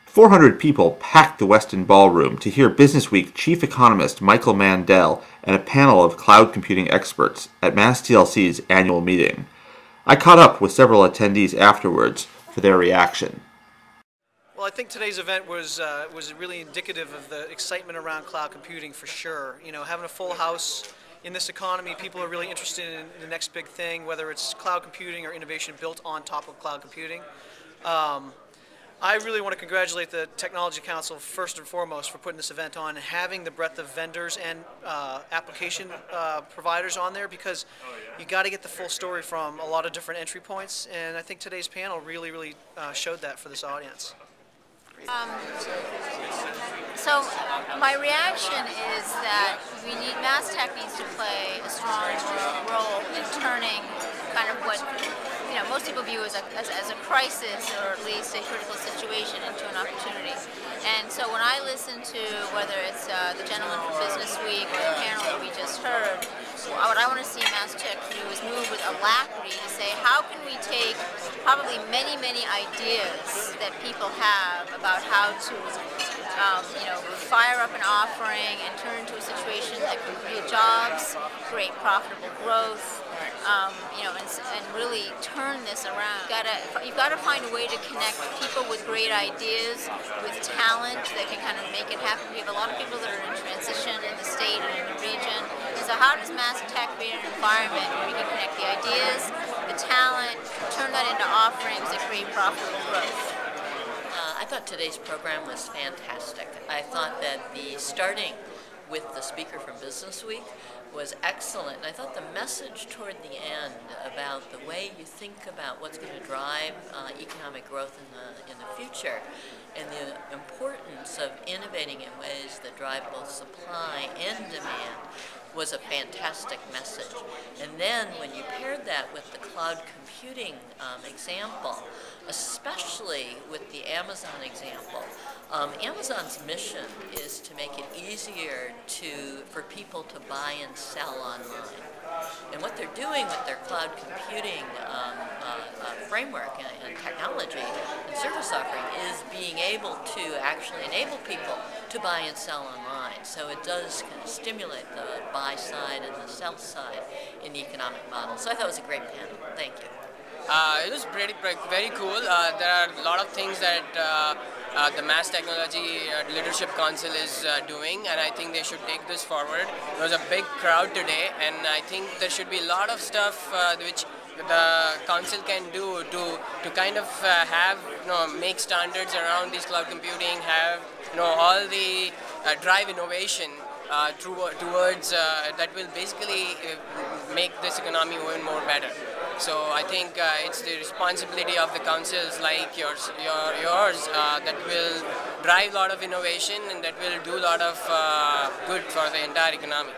400 people packed the Westin Ballroom to hear Business Week chief economist Michael Mandel and a panel of cloud computing experts at MassTLC's annual meeting. I caught up with several attendees afterwards for their reaction. Well, I think today's event was really indicative of the excitement around cloud computing for sure. You know, having a full house in this economy, people are really interested in the next big thing, whether it's cloud computing or innovation built on top of cloud computing. I really want to congratulate the Technology Council first and foremost for putting this event on and having the breadth of vendors and application providers on there, because you got to get the full story from a lot of different entry points, and I think today's panel really showed that for this audience. So my reaction is that MassTech needs to play a strong role in turning kind of what most people view as a crisis, or at least a critical situation, into an opportunity. And so when I listen to whether it's the gentleman from Business Week or the panel that we just heard, what I want to see MassTech do is move with alacrity to say, how can we take probably many ideas that people have about how to fire up an offering and turn into a situation that can create jobs, create profitable growth, and really turn this around. You've got to find a way to connect people with great ideas, with talent that can kind of make it happen. We have a lot of people that are in transition in the state and in the region. And so how does MassTech create an environment where we can connect the ideas, the talent, turn that into offerings that create profitable growth? I thought today's program was fantastic. I thought that starting with the speaker from Business Week was excellent. And I thought the message toward the end about the way you think about what's going to drive economic growth in the future, and the importance of innovating in ways that drive both supply and demand, was a fantastic message. And then when you paired that with the cloud computing example, especially with the Amazon example, Amazon's mission is to make it easier for people to buy and sell online. And what they're doing with their cloud computing framework and technology and service offering is being able to actually enable people to buy and sell online. So it does kind of stimulate the buy side and the sell side in the economic model. So I thought it was a great panel. Thank you. It was very cool. There are a lot of things that the Mass Technology Leadership Council is doing, and I think they should take this forward. There was a big crowd today, and I think there should be a lot of stuff which the council can do to kind of make standards around this cloud computing, have all the drive innovation towards that will basically make this economy even more better. So I think it's the responsibility of the councils like yours that will drive a lot of innovation and that will do a lot of good for the entire economy.